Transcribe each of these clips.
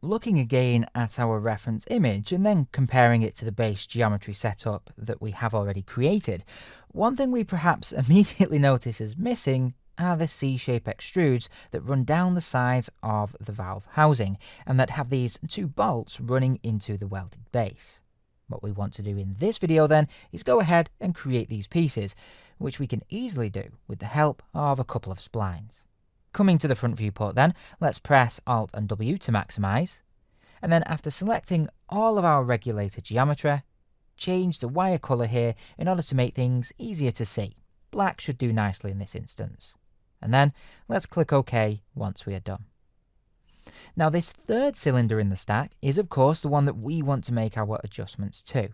looking again at our reference image and then comparing it to the base geometry setup that we have already created, one thing we perhaps immediately notice is missing are the C-shape extrudes that run down the sides of the valve housing and that have these two bolts running into the welded base. What we want to do in this video then is go ahead and create these pieces, which we can easily do with the help of a couple of splines. Coming to the front viewport then, let's press Alt and W to maximize, and then after selecting all of our regulated geometry, change the wire color here in order to make things easier to see. Black should do nicely in this instance. And then let's click OK once we are done. Now this third cylinder in the stack is of course the one that we want to make our adjustments to.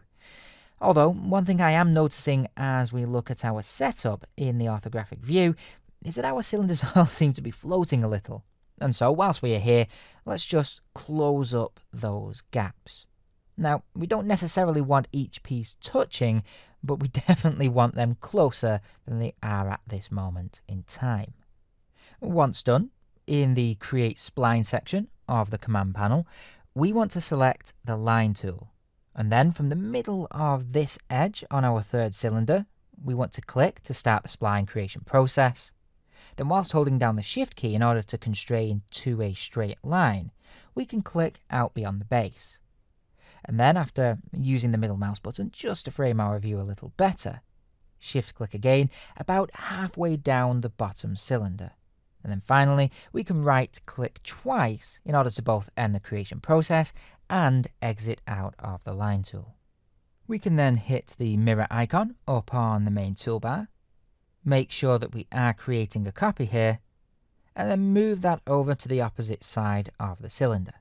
Although one thing I am noticing as we look at our setup in the orthographic view is that our cylinders all seem to be floating a little. And so whilst we are here, let's just close up those gaps. Now, we don't necessarily want each piece touching, but we definitely want them closer than they are at this moment in time. Once done, in the Create Spline section of the command panel, we want to select the Line tool. And then from the middle of this edge on our third cylinder, we want to click to start the spline creation process. Then whilst holding down the Shift key in order to constrain to a straight line, we can click out beyond the base. And then after using the middle mouse button just to frame our view a little better, Shift click again about halfway down the bottom cylinder. And then finally, we can right click twice in order to both end the creation process and exit out of the Line tool. We can then hit the mirror icon up on the main toolbar, make sure that we are creating a copy here, and then move that over to the opposite side of the cylinder.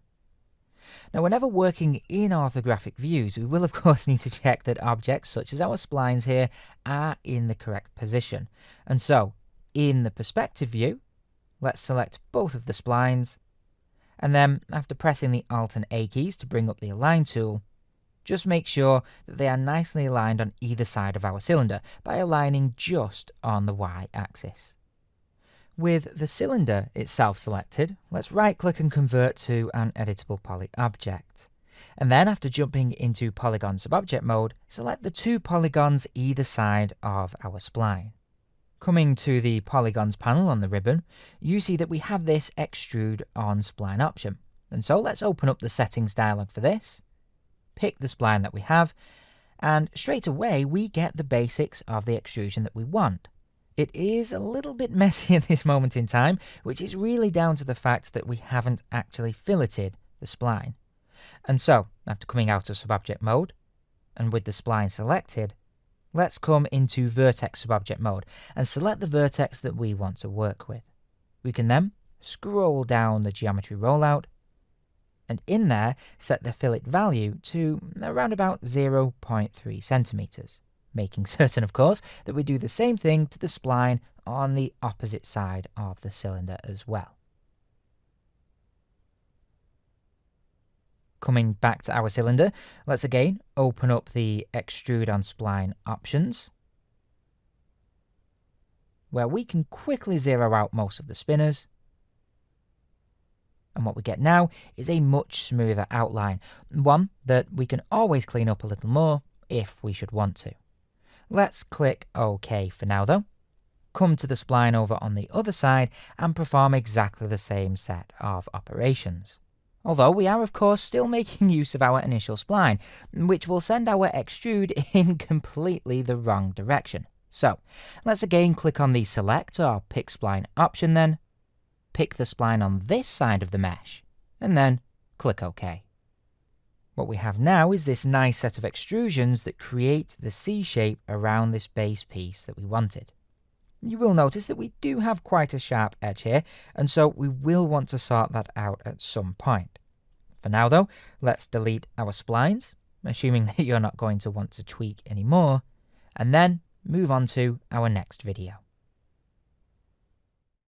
Now whenever working in orthographic views, we will of course need to check that objects such as our splines here are in the correct position. And so, in the perspective view, let's select both of the splines, and then after pressing the Alt and A keys to bring up the Align tool, just make sure that they are nicely aligned on either side of our cylinder by aligning just on the Y-axis. With the cylinder itself selected, let's right-click and convert to an editable poly object. And then after jumping into Polygon Subobject mode, select the two polygons either side of our spline. Coming to the Polygons panel on the ribbon, you see that we have this Extrude on Spline option. And so let's open up the settings dialog for this, pick the spline that we have, and straight away we get the basics of the extrusion that we want. It is a little bit messy at this moment in time, which is really down to the fact that we haven't actually filleted the spline. And so, after coming out of Subobject mode, and with the spline selected, let's come into Vertex Subobject mode and select the vertex that we want to work with. We can then scroll down the geometry rollout, and in there set the fillet value to around about 0.3 centimeters. Making certain, of course, that we do the same thing to the spline on the opposite side of the cylinder as well. Coming back to our cylinder, let's again open up the Extrude on Spline options, where we can quickly zero out most of the spinners. And what we get now is a much smoother outline, one that we can always clean up a little more if we should want to. Let's click OK for now though, come to the spline over on the other side and perform exactly the same set of operations. Although we are of course still making use of our initial spline, which will send our extrude in completely the wrong direction. So let's again click on the Select or Pick Spline option then, pick the spline on this side of the mesh, and then click OK. What we have now is this nice set of extrusions that create the C shape around this base piece that we wanted. You will notice that we do have quite a sharp edge here, and so we will want to sort that out at some point. For now though, let's delete our splines, assuming that you're not going to want to tweak anymore, and then move on to our next video.